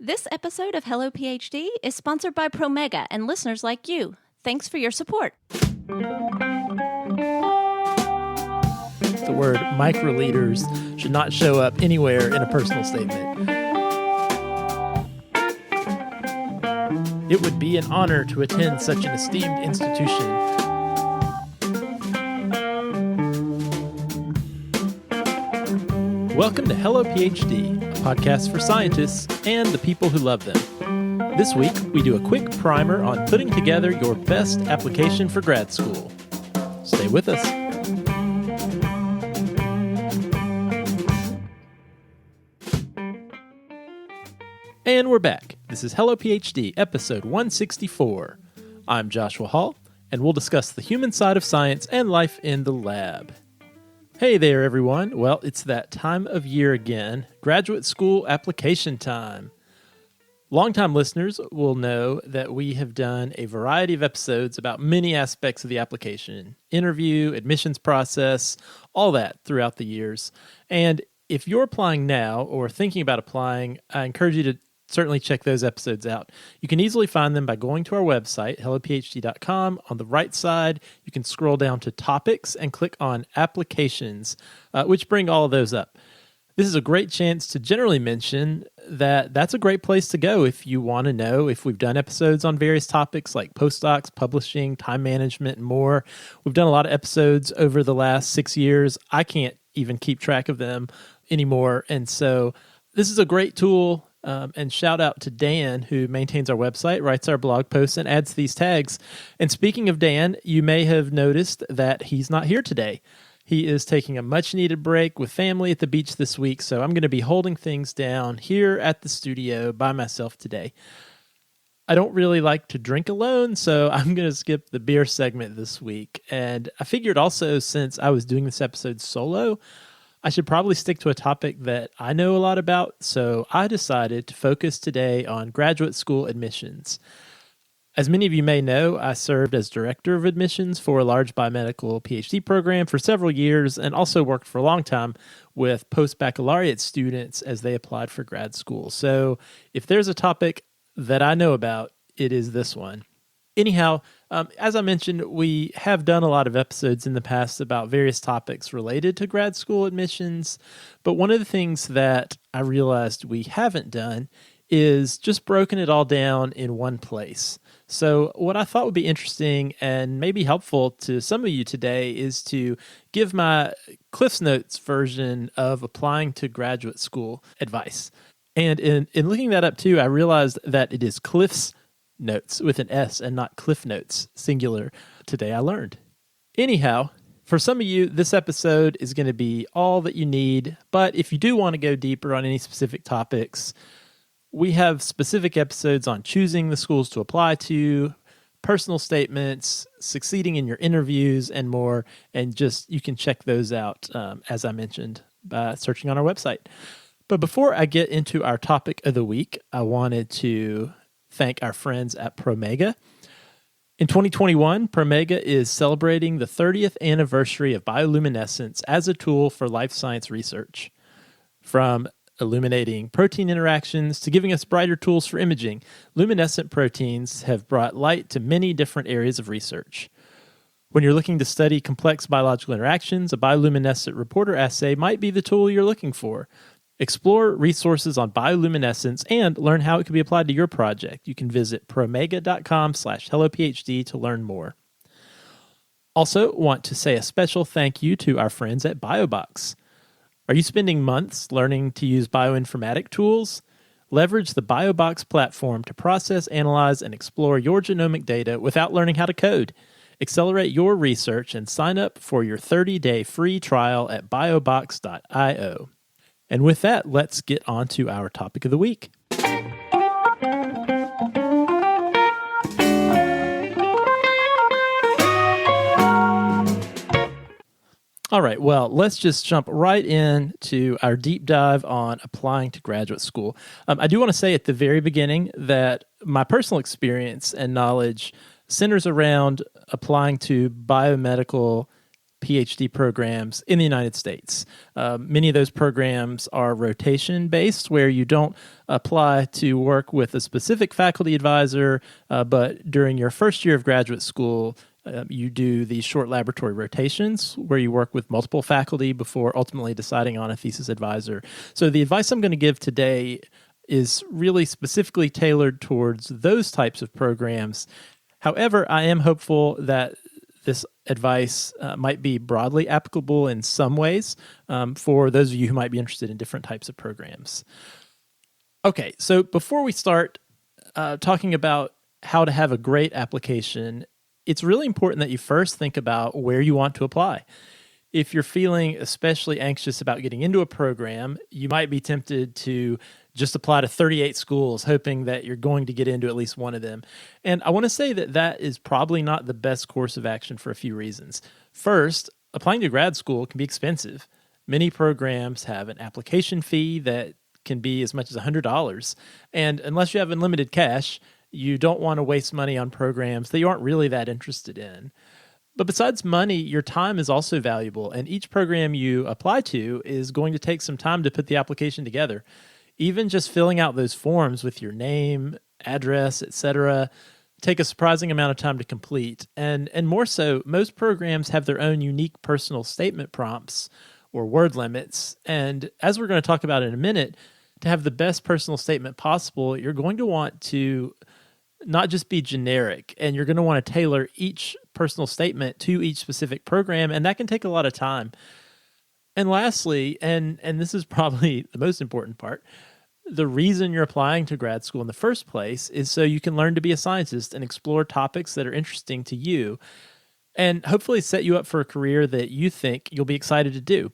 This episode of Hello PhD is sponsored by Promega and listeners like you. Thanks for your support. The word microliters should not show up anywhere in a personal statement. It would be an honor to attend such an esteemed institution. Welcome to Hello PhD, a podcast for scientists and the people who love them. This week, we do a quick primer on putting together your best application for grad school. Stay with us. And we're back. This is Hello PhD, episode 164. I'm Joshua Hall, and we'll discuss the human side of science and life in the lab. Hey there, everyone. Well, it's that time of year again, graduate school application time. Longtime listeners will know that we have done a variety of episodes about many aspects of the application, interview, admissions process, all that throughout the years. And if you're applying now or thinking about applying, I encourage you to certainly check those episodes out. You can easily find them by going to our website, hellophd.com. On the right side, you can scroll down to topics and click on applications, which bring all of those up. This is a great chance to generally mention that that's a great place to go if you want to know if we've done episodes on various topics like postdocs, publishing, time management, and more. We've done a lot of episodes over the last 6 years. I can't even keep track of them anymore. And so this is a great tool. And shout out to Dan, who maintains our website, writes our blog posts, and adds these tags. And speaking of Dan, you may have noticed that he's not here today. He is taking a much-needed break with family at the beach this week, so I'm going to be holding things down here at the studio by myself today. I don't really like to drink alone, so I'm going to skip the beer segment this week. And I figured also, since I was doing this episode solo, I should probably stick to a topic that I know a lot about, so I decided to focus today on graduate school admissions. As many of you may know, I served as director of admissions for a large biomedical PhD program for several years and also worked for a long time with post-baccalaureate students as they applied for grad school. So if there's a topic that I know about, it is this one. Anyhow, as I mentioned, we have done a lot of episodes in the past about various topics related to grad school admissions, but one of the things that I realized we haven't done is just broken it all down in one place. So what I thought would be interesting and maybe helpful to some of you today is to give my Cliff's Notes version of applying to graduate school advice. And in looking that up too, I realized that it is Cliff's Notes with an S and not Cliff Notes, singular. Today I learned. Anyhow, for some of you, this episode is going to be all that you need, but if you do want to go deeper on any specific topics, we have specific episodes on choosing the schools to apply to, personal statements, succeeding in your interviews, and more, and just you can check those out, as I mentioned, by searching on our website. But before I get into our topic of the week, I wanted to thank our friends at Promega. In 2021, Promega is celebrating the 30th anniversary of bioluminescence as a tool for life science research. From illuminating protein interactions to giving us brighter tools for imaging, luminescent proteins have brought light to many different areas of research. When you're looking to study complex biological interactions, a bioluminescent reporter assay might be the tool you're looking for. Explore resources on bioluminescence and learn how it can be applied to your project. You can visit promega.com/hellophd to learn more. Also, want to say a special thank you to our friends at BioBox. Are you spending months learning to use bioinformatic tools? Leverage the BioBox platform to process, analyze, and explore your genomic data without learning how to code. Accelerate your research and sign up for your 30-day free trial at biobox.io. And with that, let's get on to our topic of the week. All right, well, let's just jump right into our deep dive on applying to graduate school. I do want to say at the very beginning that my personal experience and knowledge centers around applying to biomedical PhD programs in the United States. Many of those programs are rotation-based, where you don't apply to work with a specific faculty advisor, but during your first year of graduate school, you do these short laboratory rotations where you work with multiple faculty before ultimately deciding on a thesis advisor. So the advice I'm going to give today is really specifically tailored towards those types of programs. However, I am hopeful that this advice might be broadly applicable in some ways for those of you who might be interested in different types of programs. Okay, so before we start talking about how to have a great application, it's really important that you first think about where you want to apply. If you're feeling especially anxious about getting into a program, you might be tempted to just apply to 38 schools, hoping that you're going to get into at least one of them. And I want to say that that is probably not the best course of action for a few reasons. First, applying to grad school can be expensive. Many programs have an application fee that can be as much as $100. And unless you have unlimited cash, you don't want to waste money on programs that you aren't really that interested in. But besides money, your time is also valuable, and each program you apply to is going to take some time to put the application together. Even just filling out those forms with your name, address, etc., take a surprising amount of time to complete. And more so, most programs have their own unique personal statement prompts or word limits. And as we're going to talk about in a minute, to have the best personal statement possible, you're going to want to not just be generic, and you're going to want to tailor each personal statement to each specific program, and that can take a lot of time. And lastly, and this is probably the most important part, the reason you're applying to grad school in the first place is so you can learn to be a scientist and explore topics that are interesting to you, and hopefully set you up for a career that you think you'll be excited to do.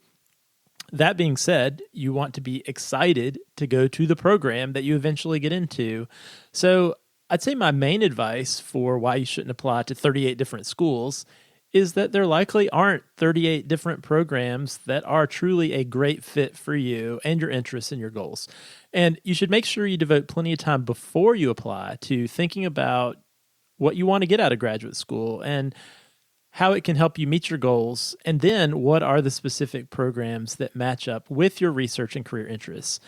That being said, you want to be excited to go to the program that you eventually get into. So I'd say my main advice for why you shouldn't apply to 38 different schools is that there likely aren't 38 different programs that are truly a great fit for you and your interests and your goals. And you should make sure you devote plenty of time before you apply to thinking about what you want to get out of graduate school and how it can help you meet your goals, and then what are the specific programs that match up with your research and career interests.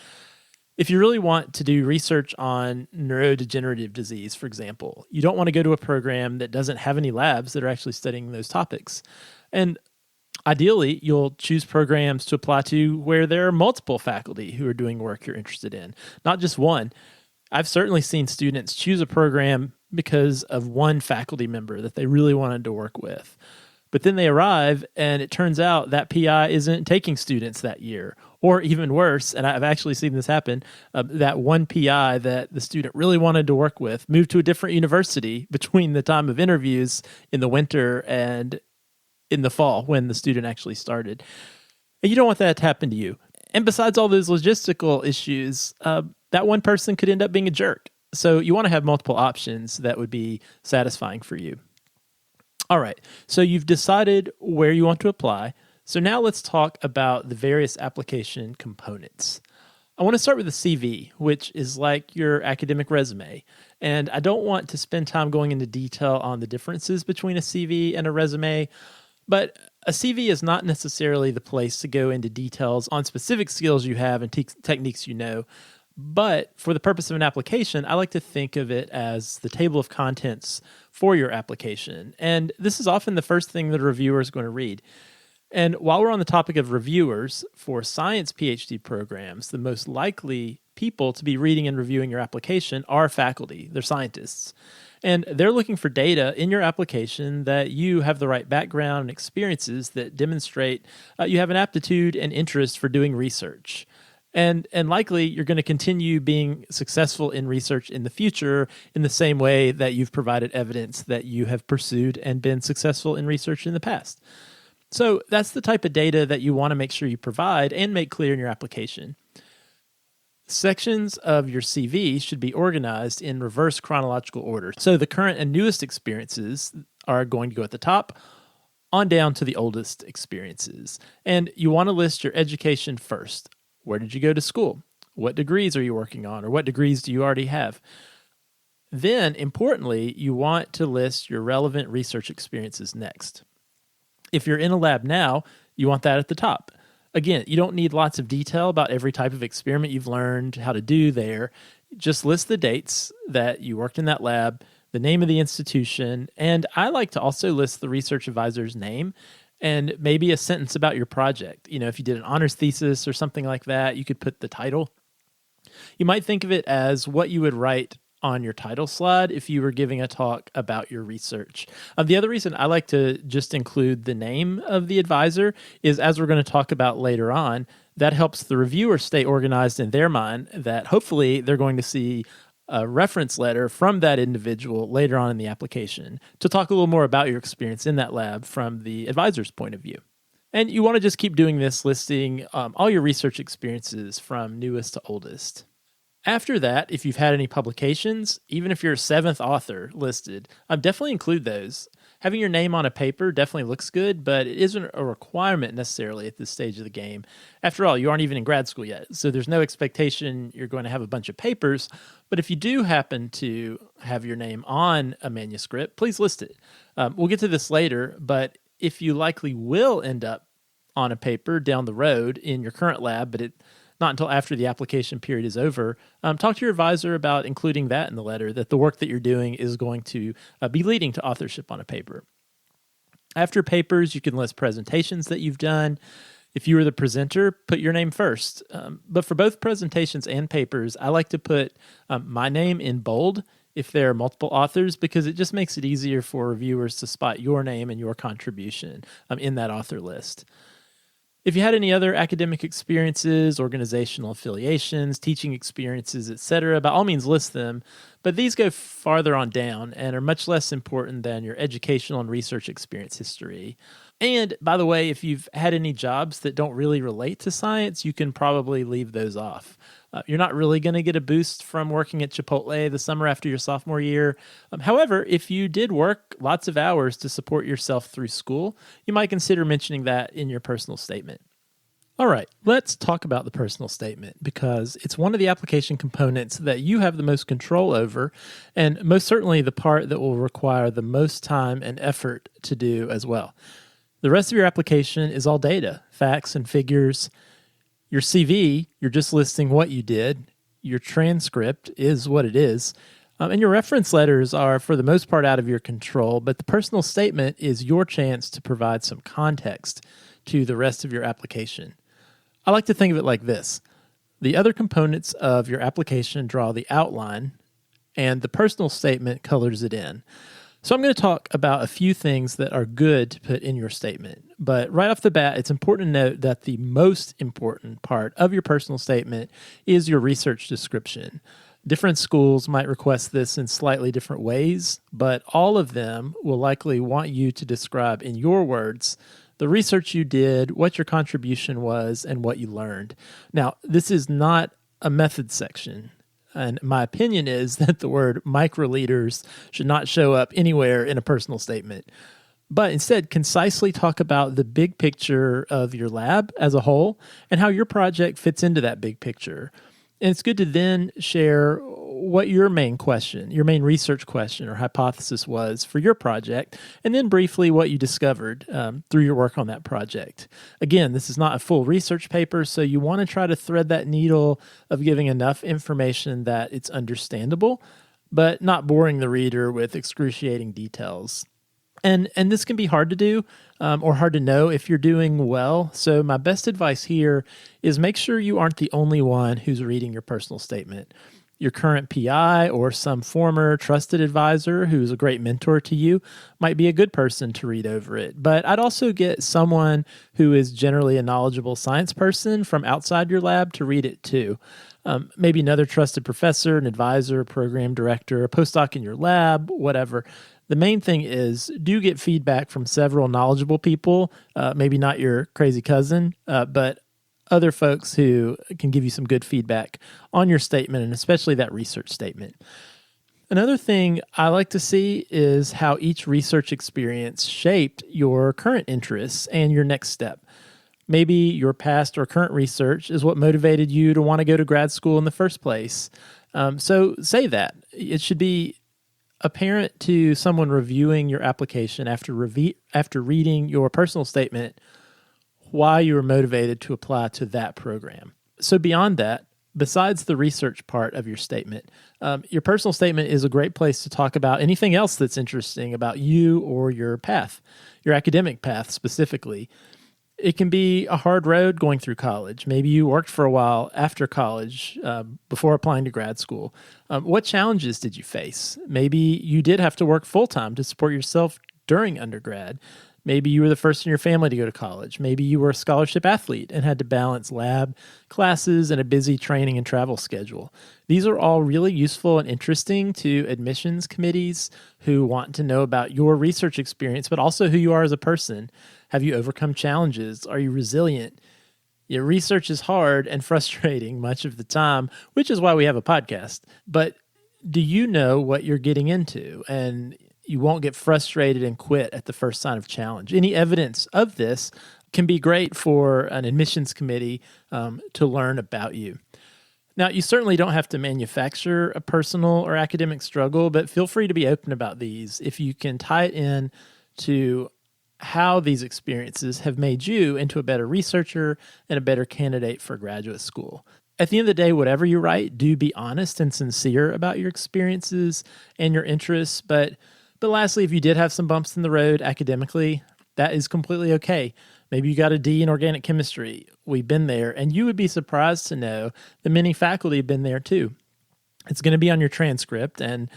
If you really want to do research on neurodegenerative disease, for example, you don't want to go to a program that doesn't have any labs that are actually studying those topics. And ideally, you'll choose programs to apply to where there are multiple faculty who are doing work you're interested in, not just one. I've certainly seen students choose a program because of one faculty member that they really wanted to work with. But then they arrive, and it turns out that PI isn't taking students that year. Or even worse, and I've actually seen this happen, that one PI that the student really wanted to work with moved to a different university between the time of interviews in the winter and in the fall when the student actually started. And you don't want that to happen to you. And besides all those logistical issues, that one person could end up being a jerk. So you want to have multiple options that would be satisfying for you. All right, so you've decided where you want to apply. So now let's talk about the various application components. I want to start with the CV, which is like your academic resume. And I don't want to spend time going into detail on the differences between a CV and a resume, but a CV is not necessarily the place to go into details on specific skills you have and techniques you know. But for the purpose of an application, I like to think of it as the table of contents for your application. And this is often the first thing that a reviewer is going to read. And while we're on the topic of reviewers, for science PhD programs, the most likely people to be reading and reviewing your application are faculty. They're scientists. And they're looking for data in your application that you have the right background and experiences that demonstrate you have an aptitude and interest for doing research. And likely you're going to continue being successful in research in the future in the same way that you've provided evidence that you have pursued and been successful in research in the past. So that's the type of data that you want to make sure you provide and make clear in your application. Sections of your CV should be organized in reverse chronological order. So the current and newest experiences are going to go at the top, on down to the oldest experiences. And you want to list your education first. Where did you go to school? What degrees are you working on? Or what degrees do you already have? Then, importantly, you want to list your relevant research experiences next. If you're in a lab now, you want that at the top. Again, you don't need lots of detail about every type of experiment you've learned how to do there. Just list the dates that you worked in that lab, the name of the institution, and I like to also list the research advisor's name and maybe a sentence about your project. If you did an honors thesis or something like that, you could put the title. You might think of it as what you would write on your title slide if you were giving a talk about your research. The other reason I like to just include the name of the advisor is, as we're going to talk about later on, that helps the reviewer stay organized in their mind that hopefully they're going to see a reference letter from that individual later on in the application to talk a little more about your experience in that lab from the advisor's point of view. And you want to just keep doing this, listing all your research experiences from newest to oldest. After that, if you've had any publications, even if you're a 7th author listed, definitely include those. Having your name on a paper definitely looks good, but it isn't a requirement necessarily at this stage of the game. After all, you aren't even in grad school yet, so there's no expectation you're going to have a bunch of papers. But if you do happen to have your name on a manuscript, please list it. We'll get to this later, but if you likely will end up on a paper down the road in your current lab, but not until after the application period is over, talk to your advisor about including that in the letter, that the work that you're doing is going to be leading to authorship on a paper. After papers, you can list presentations that you've done. If you were the presenter, put your name first. But for both presentations and papers, I like to put my name in bold if there are multiple authors, because it just makes it easier for reviewers to spot your name and your contribution in that author list. If you had any other academic experiences, organizational affiliations, teaching experiences, etc., by all means list them, but these go farther on down and are much less important than your educational and research experience history. And by the way, if you've had any jobs that don't really relate to science, you can probably leave those off. You're not really going to get a boost from working at Chipotle the summer after your sophomore year. However, if you did work lots of hours to support yourself through school, you might consider mentioning that in your personal statement. All right, let's talk about the personal statement, because it's one of the application components that you have the most control over, and most certainly the part that will require the most time and effort to do as well. The rest of your application is all data, facts and figures. Your CV, you're just listing what you did. Your transcript is what it is. And your reference letters are, for the most part, out of your control, but the personal statement is your chance to provide some context to the rest of your application. I like to think of it like this. The other components of your application draw the outline, and the personal statement colors it in. So I'm going to talk about a few things that are good to put in your statement. But right off the bat, it's important to note that the most important part of your personal statement is your research description. Different schools might request this in slightly different ways, but all of them will likely want you to describe in your words the research you did, what your contribution was, and what you learned. Now, this is not a method section. And my opinion is that the word microliters should not show up anywhere in a personal statement, but instead concisely talk about the big picture of your lab as a whole and how your project fits into that big picture. And it's good to then share what your main research question or hypothesis was for your project, and then briefly what you discovered through your work on that project. Again, this is not a full research paper, so you want to try to thread that needle of giving enough information that it's understandable, but not boring the reader with excruciating details. And this can be hard to do or hard to know if you're doing well. So my best advice here is make sure you aren't the only one who's reading your personal statement. Your current PI or some former trusted advisor who's a great mentor to you might be a good person to read over it. But I'd also get someone who is generally a knowledgeable science person from outside your lab to read it too. Maybe another trusted professor, an advisor, program director, a postdoc in your lab, whatever. The main thing is do get feedback from several knowledgeable people, maybe not your crazy cousin, but other folks who can give you some good feedback on your statement, and especially that research statement. Another thing I like to see is how each research experience shaped your current interests and your next step. Maybe your past or current research is what motivated you to want to go to grad school in the first place. So say that. It should be apparent to someone reviewing your application after reading your personal statement why you were motivated to apply to that program. So beyond that, besides the research part of your statement, your personal statement is a great place to talk about anything else that's interesting about you or your path, your academic path specifically. It can be a hard road going through college. Maybe you worked for a while after college before applying to grad school. What challenges did you face? Maybe you did have to work full-time to support yourself during undergrad. Maybe you were the first in your family to go to college. Maybe you were a scholarship athlete and had to balance lab classes and a busy training and travel schedule. These are all really useful and interesting to admissions committees who want to know about your research experience, but also who you are as a person. Have you overcome challenges? Are you resilient? Your research is hard and frustrating much of the time, which is why we have a podcast. But do you know what you're getting into? And you won't get frustrated and quit at the first sign of challenge. Any evidence of this can be great for an admissions committee to learn about you. Now, you certainly don't have to manufacture a personal or academic struggle, but feel free to be open about these if you can tie it in to how these experiences have made you into a better researcher and a better candidate for graduate school. At the end of the day, whatever you write, do be honest and sincere about your experiences and your interests. But lastly, if you did have some bumps in the road academically, that is completely okay. Maybe you got a D in organic chemistry. We've been there, and you would be surprised to know that many faculty have been there too. It's going to be on your transcript, and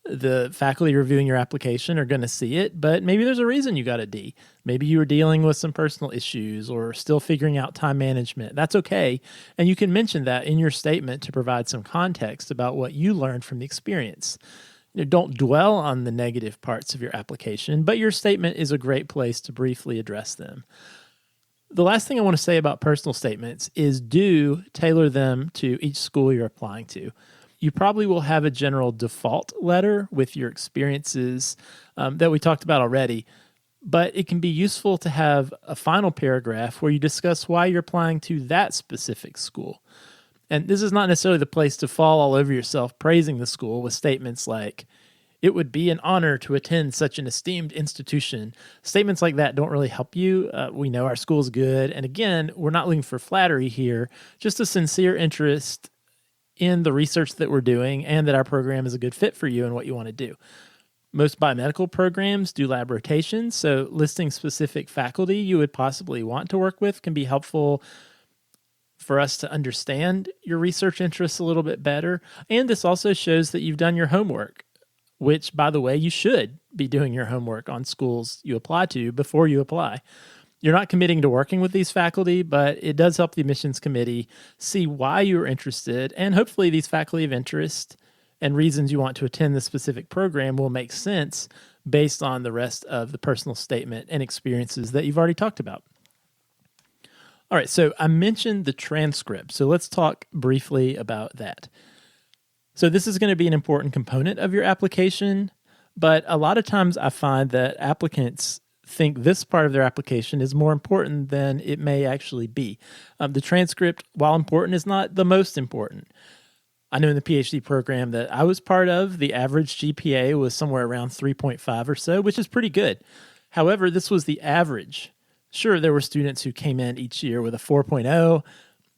the faculty reviewing your application are going to see it, but maybe there's a reason you got a D. Maybe you were dealing with some personal issues or still figuring out time management. That's okay, and you can mention that in your statement to provide some context about what you learned from the experience. Don't dwell on the negative parts of your application, but your statement is a great place to briefly address them. The last thing I want to say about personal statements is do tailor them to each school you're applying to. You probably will have a general default letter with your experiences that we talked about already, but it can be useful to have a final paragraph where you discuss why you're applying to that specific school. And this is not necessarily the place to fall all over yourself praising the school with statements like, "It would be an honor to attend such an esteemed institution." Statements like that don't really help you. We know our school's good. And again, we're not looking for flattery here, just a sincere interest in the research that we're doing and that our program is a good fit for you and what you want to do. Most biomedical programs do lab rotations, so listing specific faculty you would possibly want to work with can be helpful for us to understand your research interests a little bit better. And this also shows that you've done your homework, which, by the way, you should be doing your homework on schools you apply to before you apply. You're not committing to working with these faculty, but it does help the admissions committee see why you're interested, and hopefully these faculty of interest and reasons you want to attend this specific program will make sense based on the rest of the personal statement and experiences that you've already talked about. All right, so I mentioned the transcript, so let's talk briefly about that. So this is going to be an important component of your application, but a lot of times I find that applicants think this part of their application is more important than it may actually be. The transcript, while important, is not the most important. I know in the PhD program that I was part of, the average GPA was somewhere around 3.5 or so, which is pretty good. However, this was the average. Sure, there were students who came in each year with a 4.0,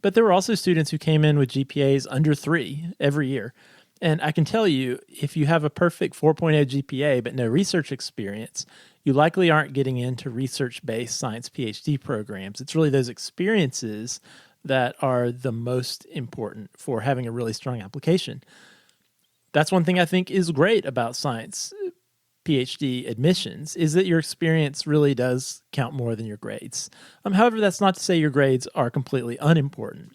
but there were also students who came in with GPAs under 3 every year. And I can tell you, if you have a perfect 4.0 GPA but no research experience, you likely aren't getting into research-based science PhD programs. It's really those experiences that are the most important for having a really strong application. That's one thing I think is great about science PhD admissions, is that your experience really does count more than your grades. However, that's not to say your grades are completely unimportant.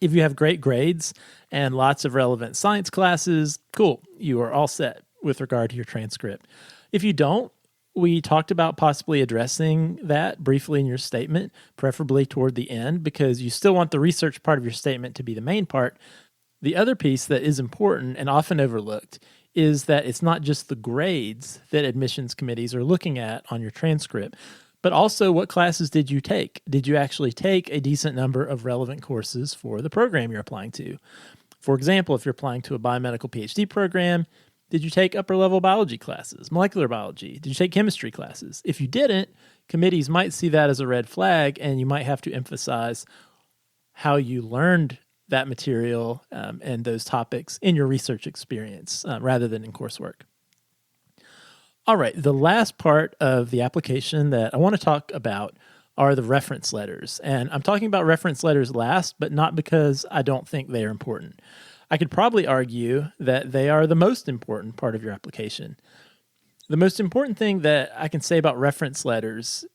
If you have great grades and lots of relevant science classes, cool, you are all set with regard to your transcript. If you don't, we talked about possibly addressing that briefly in your statement, preferably toward the end, because you still want the research part of your statement to be the main part. The other piece that is important and often overlooked is that it's not just the grades that admissions committees are looking at on your transcript, but also what classes did you take? Did you actually take a decent number of relevant courses for the program you're applying to? For example, if you're applying to a biomedical PhD program, Did you take upper level biology classes, molecular biology? Did you take chemistry classes? If you didn't, committees might see that as a red flag, and you might have to emphasize how you learned that material and those topics in your research experience rather than in coursework. All right, the last part of the application that I want to talk about are the reference letters. And I'm talking about reference letters last, but not because I don't think they are important. I could probably argue that they are the most important part of your application. The most important thing that I can say about reference letters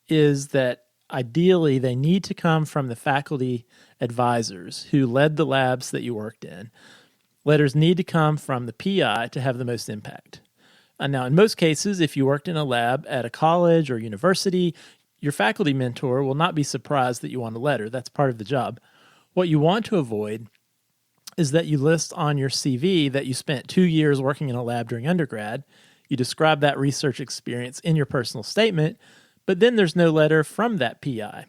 is that ideally they need to come from the faculty advisors who led the labs that you worked in. Letters need to come from the PI to have the most impact. Now, in most cases, if you worked in a lab at a college or university, your faculty mentor will not be surprised that you want a letter. That's part of the job. What you want to avoid is that you list on your CV that you spent 2 years working in a lab during undergrad. You describe that research experience in your personal statement, but then there's no letter from that PI.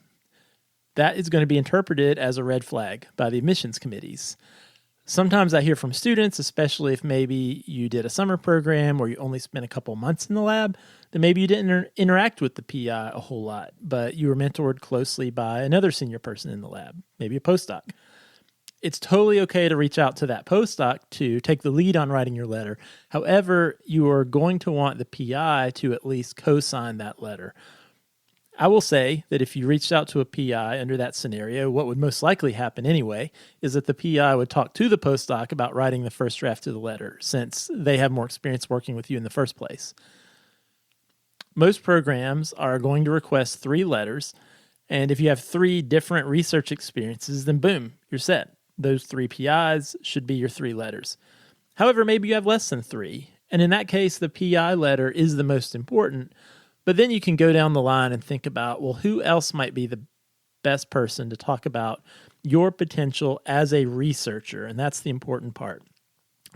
That is going to be interpreted as a red flag by the admissions committees. Sometimes I hear from students, especially if maybe you did a summer program or you only spent a couple months in the lab, then maybe you didn't interact with the PI a whole lot, but you were mentored closely by another senior person in the lab, maybe a postdoc. It's totally okay to reach out to that postdoc to take the lead on writing your letter. However, you are going to want the PI to at least co-sign that letter. I will say that if you reached out to a PI under that scenario, what would most likely happen anyway is that the PI would talk to the postdoc about writing the first draft of the letter, since they have more experience working with you in the first place. Most programs are going to request 3 letters, and if you have 3 different research experiences, then boom, you're set. Those 3 PIs should be your 3 letters. However, maybe you have less than 3, and in that case, the PI letter is the most important. But then you can go down the line and think about, well, who else might be the best person to talk about your potential as a researcher? And that's the important part.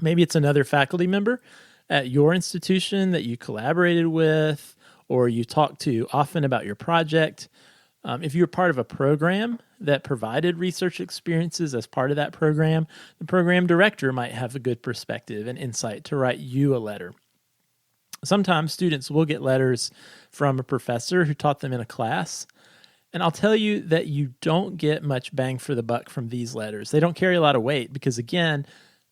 Maybe it's another faculty member at your institution that you collaborated with or you talk to often about your project. If you're part of a program that provided research experiences as part of that program, the program director might have a good perspective and insight to write you a letter. Sometimes students will get letters from a professor who taught them in a class, and I'll tell you that you don't get much bang for the buck from these letters. They don't carry a lot of weight because, again,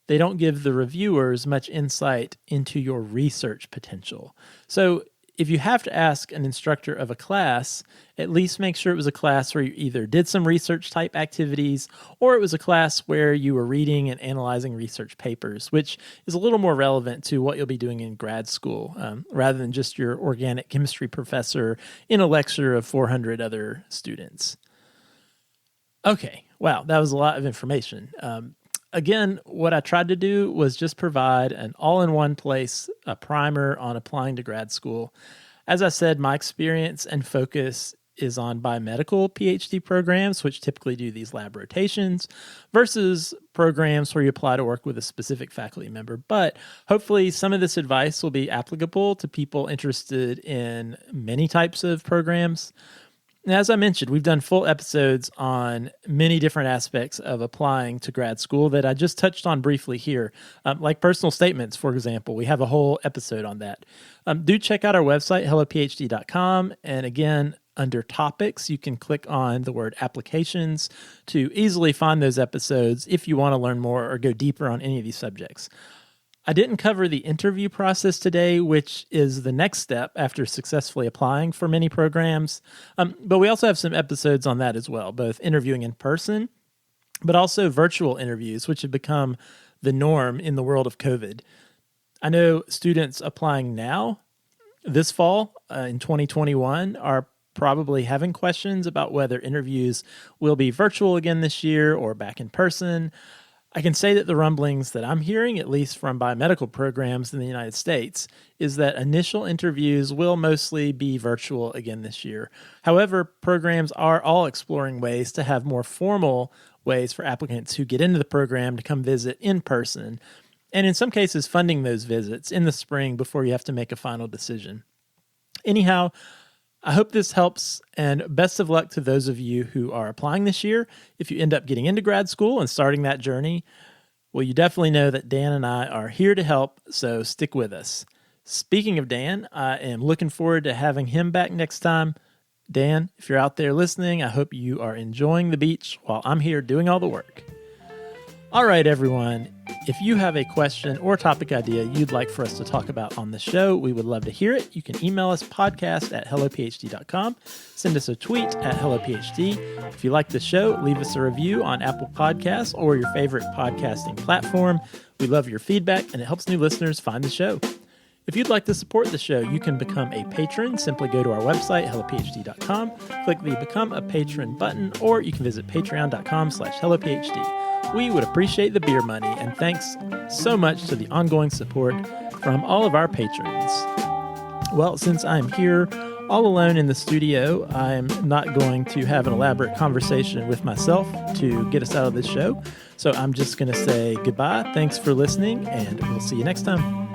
they don't give the reviewers much insight into your research potential. So if you have to ask an instructor of a class, at least make sure it was a class where you either did some research type activities or it was a class where you were reading and analyzing research papers, which is a little more relevant to what you'll be doing in grad school rather than just your organic chemistry professor in a lecture of 400 other students. Okay, wow, that was a lot of information. Again, what I tried to do was just provide an all-in-one place, a primer on applying to grad school. As I said, my experience and focus is on biomedical PhD programs, which typically do these lab rotations, versus programs where you apply to work with a specific faculty member. But hopefully some of this advice will be applicable to people interested in many types of programs. Now, as I mentioned, we've done full episodes on many different aspects of applying to grad school that I just touched on briefly here, like personal statements, for example. We have a whole episode on that. Do check out our website, hellophd.com. And again, under topics, you can click on the word applications to easily find those episodes if you want to learn more or go deeper on any of these subjects. I didn't cover the interview process today, which is the next step after successfully applying for many programs. But we also have some episodes on that as well, both interviewing in person, but also virtual interviews, which have become the norm in the world of COVID. I know students applying now this fall in 2021 are probably having questions about whether interviews will be virtual again this year or back in person. I can say that the rumblings that I'm hearing, at least from biomedical programs in the United States, is that initial interviews will mostly be virtual again this year. However, programs are all exploring ways to have more formal ways for applicants who get into the program to come visit in person, and in some cases funding those visits in the spring before you have to make a final decision. Anyhow, I hope this helps, and best of luck to those of you who are applying this year. If you end up getting into grad school and starting that journey, Well, you definitely know that Dan and I are here to help, so stick with us. Speaking of Dan, I am looking forward to having him back next time. Dan, if you're out there listening, I hope you are enjoying the beach while I'm here doing all the work. All right, everyone. If you have a question or topic idea you'd like for us to talk about on the show, we would love to hear it. You can email us podcast@hellophd.com. Send us a tweet at hellophd. If you like the show, leave us a review on Apple Podcasts or your favorite podcasting platform. We love your feedback, and it helps new listeners find the show. If you'd like to support the show, you can become a patron. Simply go to our website, hellophd.com, click the Become a Patron button, or you can visit patreon.com/hellophd. We would appreciate the beer money, and thanks so much to the ongoing support from all of our patrons. Well, since I'm here all alone in the studio, I'm not going to have an elaborate conversation with myself to get us out of this show. So I'm just going to say goodbye. Thanks for listening, and we'll see you next time.